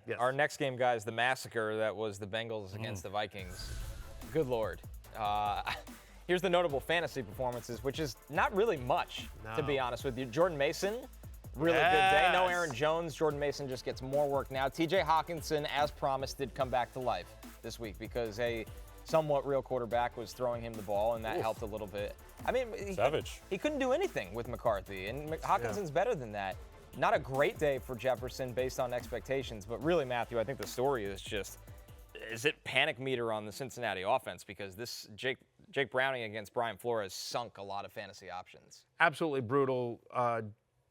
Yes. Our next game, guys, the massacre that was the Bengals against the Vikings. Good Lord. Here's the notable fantasy performances, which is not really much, to be honest with you. Jordan Mason, really good day. No Aaron Jones. Jordan Mason just gets more work now. TJ Hawkinson, as promised, did come back to life this week because a somewhat real quarterback was throwing him the ball, and that helped a little bit. I mean, he couldn't do anything with McCarthy, and Hawkinson's better than that. Not a great day for Jefferson based on expectations, but really, Matthew, I think the story is just, is it panic meter on the Cincinnati offense? Because this Jake Browning against Brian Flores sunk a lot of fantasy options. Absolutely brutal.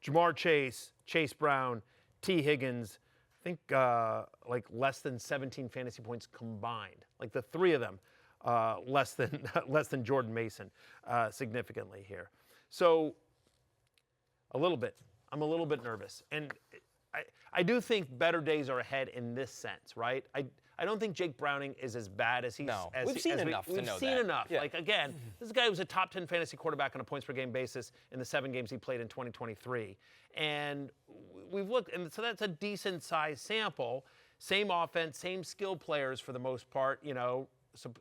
Jamar Chase, Chase Brown, T. Higgins, I think like less than 17 fantasy points combined. Like the three of them, less than Jordan Mason significantly here. So I'm a little bit nervous. And I do think better days are ahead in this sense, right? I don't think Jake Browning is as bad as he's. No, we've seen enough to know that. We've seen enough. Yeah. Like, again, this guy was a top 10 fantasy quarterback on a points per game basis in the 7 games he played in 2023. And we've looked, and so that's a decent size sample. Same offense, same skill players for the most part, you know,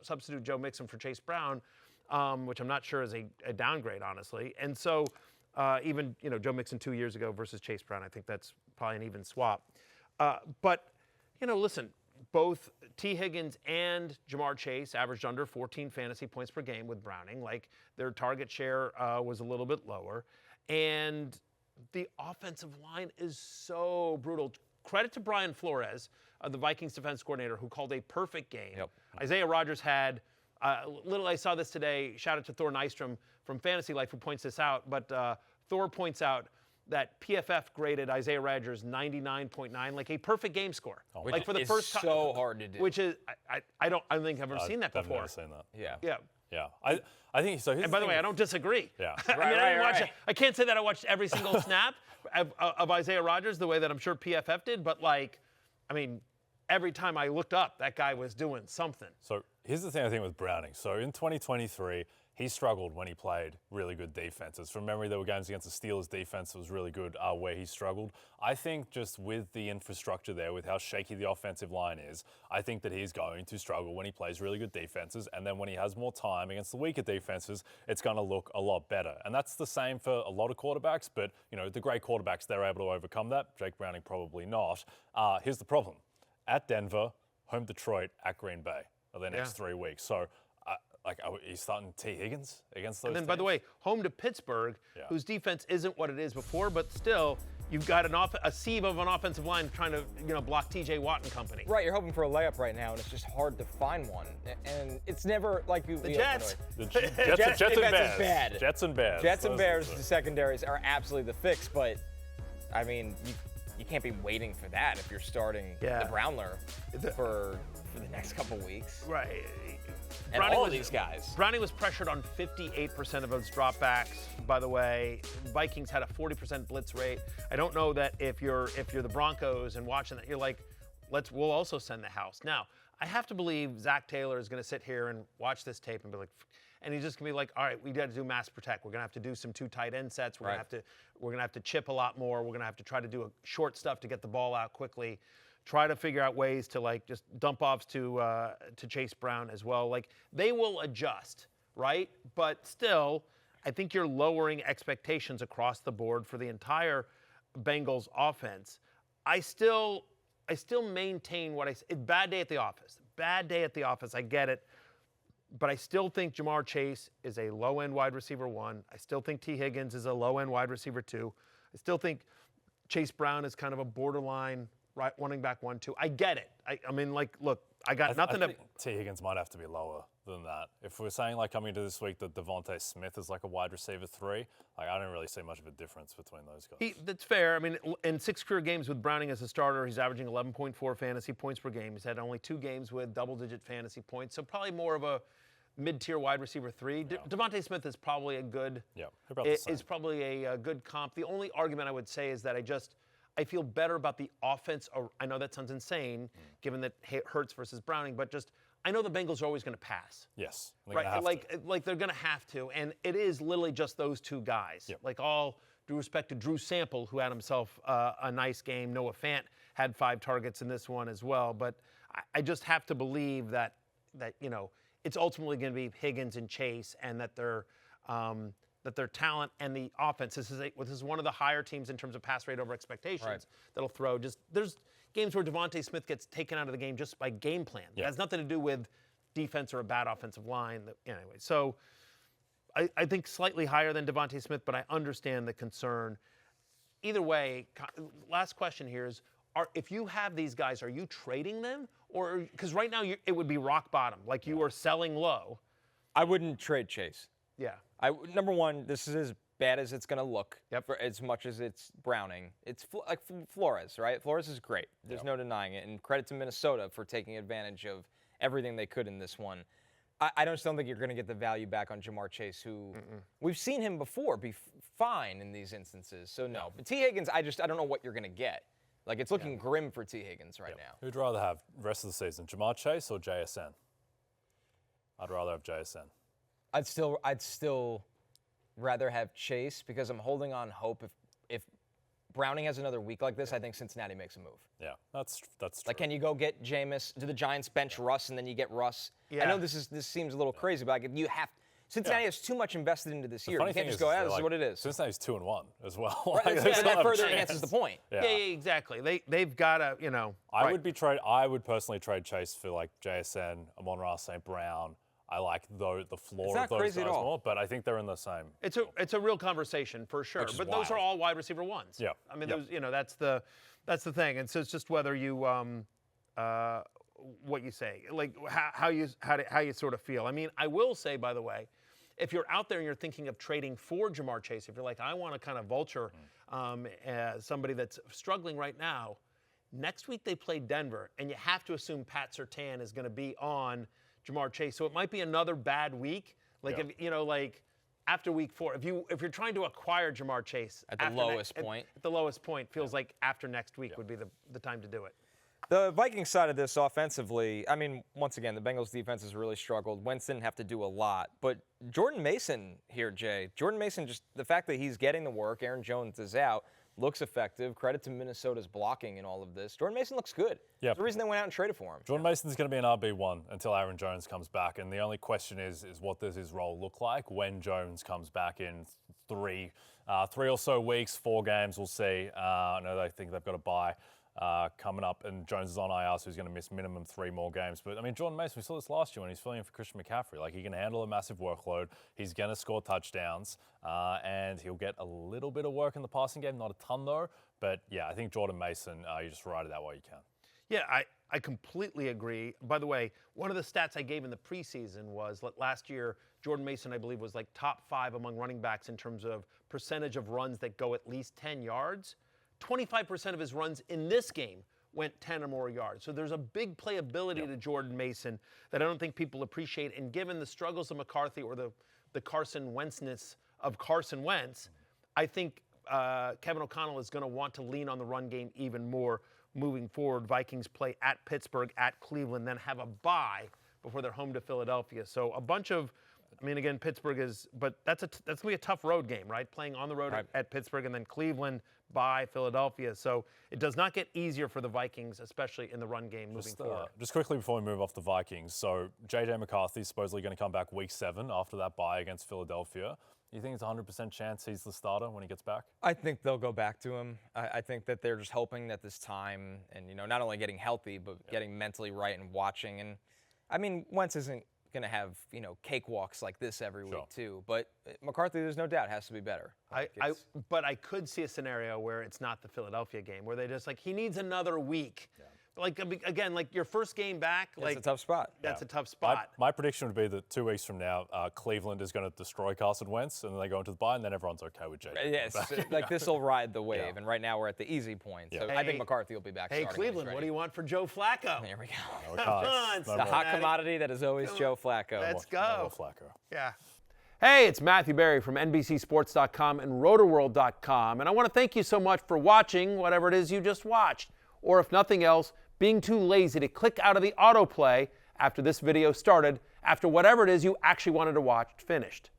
substitute Joe Mixon for Chase Brown, which I'm not sure is a downgrade, honestly. And so even, you know, Joe Mixon 2 years ago versus Chase Brown, I think that's probably an even swap. But, you know, listen, both T. Higgins and Jamar Chase averaged under 14 fantasy points per game with Browning. Like, their target share was a little bit lower. And the offensive line is so brutal. Credit to Brian Flores, the Vikings defense coordinator, who called a perfect game. Yep. Isaiah Rodgers had, I saw this today, shout out to Thor Nystrom from Fantasy Life who points this out, but Thor points out that PFF graded Isaiah Rodgers 99.9, like a perfect game score. Oh, like for the first time. So hard to do. Which is, I don't think I've ever seen that before. I've never seen that. Yeah. Yeah. Yeah. I think so. And by the way, I don't disagree. Yeah. I can't say that I watched every single snap of Isaiah Rodgers the way that I'm sure PFF did, but like, I mean, every time I looked up, that guy was doing something. So here's the thing I think with Browning. So in 2023, he struggled when he played really good defenses. From memory, there were games against the Steelers defense that was really good where he struggled. I think just with the infrastructure there, with how shaky the offensive line is, I think that he's going to struggle when he plays really good defenses. And then when he has more time against the weaker defenses, it's going to look a lot better. And that's the same for a lot of quarterbacks. But, you know, the great quarterbacks, they're able to overcome that. Jake Browning probably not. Here's the problem. At Denver, home Detroit, at Green Bay are the next 3 weeks. So, he's starting T. Higgins against those And then, teams? by the way, home to Pittsburgh, whose defense isn't what it is before, but still, you've got a sieve of an offensive line trying to, you know, block T.J. Watt and company. Right, you're hoping for a layup right now, and it's just hard to find one. And it's never like you. The Jets. The Jets and Bears. Is bad. Jets and Bears. Jets and Bears, the secondaries are absolutely the fix, but I mean, you can't be waiting for that if you're starting the Brownler for the next couple weeks. Right. And all of these guys. Browning was pressured on 58% of those dropbacks, by the way. Vikings had a 40% blitz rate. I don't know that if you're the Broncos and watching that, you're like, we'll also send the house. Now, I have to believe Zach Taylor is going to sit here and watch this tape and be like, and he's just going to be like, all right, we got to do mass protect. We're going to have to do some 2 tight end sets. We're going to have to chip a lot more. We're going to have to try to do short stuff to get the ball out quickly. Try to figure out ways to like just dump offs to Chase Brown as well. Like, they will adjust, right? But still, I think you're lowering expectations across the board for the entire Bengals offense. I still maintain what I said. Bad day at the office. Bad day at the office. I get it. But I still think Jamar Chase is a low-end wide receiver 1. I still think T. Higgins is a low-end wide receiver 2. I still think Chase Brown is kind of a borderline running back 1-2. I get it. I mean, like, look, I got nothing to. T. Higgins might have to be lower than that. If we're saying, like, coming into this week that Devontae Smith is like a wide receiver 3, like, I don't really see much of a difference between those guys. That's fair. I mean, in 6 career games with Browning as a starter, he's averaging 11.4 fantasy points per game. He's had only 2 games with double-digit fantasy points, so probably more of a mid-tier wide receiver 3. Devontae Smith is probably a good. Yeah, about the same. Is probably a good comp. The only argument I would say is that I feel better about the offense. I know that sounds insane, given that Hurts versus Browning, but just I know the Bengals are always going to pass. Yes, right. Like they're going to have to, and it is literally just those 2 guys. Yep. Like, all due respect to Drew Sample, who had himself a nice game. Noah Fant had 5 targets in this one as well. But I just have to believe that it's ultimately going to be Higgins and Chase, and that their talent and the offense. This is one of the higher teams in terms of pass rate over expectations that'll throw. There's games where Devontae Smith gets taken out of the game just by game plan. It has nothing to do with defense or a bad offensive line. Anyway, so I think slightly higher than Devontae Smith, but I understand the concern. Either way, last question here is, if you have these guys, are you trading them? Or because right now it would be rock bottom, like you are selling low. I wouldn't trade Chase. Yeah. Number one, this is as bad as it's going to look for as much as it's Browning. It's like Flores, right? Flores is great. There's no denying it. And credit to Minnesota for taking advantage of everything they could in this one. I just don't think you're going to get the value back on Jamar Chase, who we've seen him before be fine in these instances. So, no. But T. Higgins, I don't know what you're going to get. Like, it's looking grim for T. Higgins right now. Who'd rather have the rest of the season, Jamar Chase or JSN? I'd rather have JSN. I'd still rather have Chase, because I'm holding on hope. If Browning has another week like this, I think Cincinnati makes a move. Yeah, that's true. Like, can you go get Jameis? Do the Giants bench Russ and then you get Russ? Yeah. I know this seems a little crazy, but like, you have. Cincinnati has too much invested into this year. You can't just go, this is what it is. Cincinnati's 2-1 as well. Right, that further enhances the point. Yeah, exactly. They've got to, I would personally trade Chase for like JSN, Amon-Ra St. Brown. I like the floor of those guys more, but I think they're in the same. It's a real conversation for sure. But those are all wide receiver ones. Yeah. I mean, those, that's the thing. And so it's just whether you what you say, like how you sort of feel. I mean, I will say, by the way, if you're out there and you're thinking of trading for Jamar Chase, if you're like, I want to kind of vulture somebody that's struggling right now, next week they play Denver, and you have to assume Pat Surtain is going to be on Jamar Chase. So it might be another bad week. Like, if, after week 4, if you're trying to acquire Jamar Chase at the lowest point, feels like after next week would be the time to do it. The Vikings side of this offensively, I mean, once again, the Bengals defense has really struggled. Wentz didn't have to do a lot. But Jordan Mason here, Jay. Jordan Mason, just the fact that he's getting the work, Aaron Jones is out, looks effective. Credit to Minnesota's blocking in all of this. Jordan Mason looks good. Yeah. There's a reason they went out and traded for him. Jordan Mason's going to be an RB1 until Aaron Jones comes back. And the only question is what does his role look like when Jones comes back in 3 or so weeks, 4 games, we'll see. I know they think they've got a bye coming up, and Jones is on IR, so he's going to miss minimum 3 more games. But, I mean, Jordan Mason, we saw this last year when he's filling in for Christian McCaffrey. Like, he can handle a massive workload. He's going to score touchdowns, and he'll get a little bit of work in the passing game, not a ton, though. But, yeah, I think Jordan Mason, you just ride it out while you can. Yeah, I completely agree. By the way, one of the stats I gave in the preseason was last year, Jordan Mason, I believe, was like top 5 among running backs in terms of percentage of runs that go at least 10 yards. 25% of his runs in this game went 10 or more yards. So there's a big playability to Jordan Mason that I don't think people appreciate. And given the struggles of McCarthy or the Carson Wentzness of Carson Wentz, I think Kevin O'Connell is going to want to lean on the run game even more moving forward. Vikings play at Pittsburgh, at Cleveland, then have a bye before they're home to Philadelphia. So a bunch of, I mean, again, Pittsburgh is, but that's going to be a tough road game, right? Playing on the road at Pittsburgh, and then Cleveland, by Philadelphia. So it does not get easier for the Vikings, especially in the run game moving forward. Just quickly before we move off the Vikings, so J.J. McCarthy is supposedly going to come back week 7 after that bye against Philadelphia. You think it's a 100% chance he's the starter when he gets back? I think they'll go back to him. I think that they're just hoping that this time, and not only getting healthy, but getting mentally right and watching. And I mean, Wentz isn't going to have cakewalks like this every week too. But McCarthy, there's no doubt, has to be better. But I could see a scenario where it's not the Philadelphia game, where they just he needs another week. Yeah. Like, again, like your first game back, that's a tough spot. That's a tough spot. My prediction would be that 2 weeks from now, Cleveland is going to destroy Carson Wentz, and then they go into the bye, and then everyone's okay with J.J. Yes, like this will ride the wave, and right now we're at the easy point. So I think McCarthy will be back. Hey, Cleveland, what do you want for Joe Flacco? There we go. No, come on, the hot commodity that is always Joe Flacco. Let's go. Joe Flacco. Yeah. Hey, it's Matthew Berry from NBCSports.com and RotoWorld.com, and I want to thank you so much for watching whatever it is you just watched, or if nothing else, being too lazy to click out of the autoplay after this video started, after whatever it is you actually wanted to watch finished.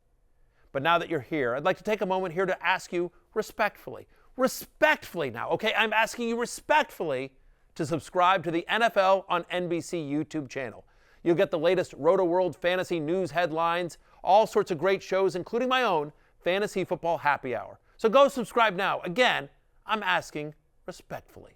But now that you're here, I'd like to take a moment here to ask you respectfully now, okay? I'm asking you respectfully, to subscribe to the NFL on NBC YouTube channel. You'll get the latest Roto-World fantasy news headlines, all sorts of great shows, including my own Fantasy Football Happy Hour. So go subscribe now. Again, I'm asking respectfully.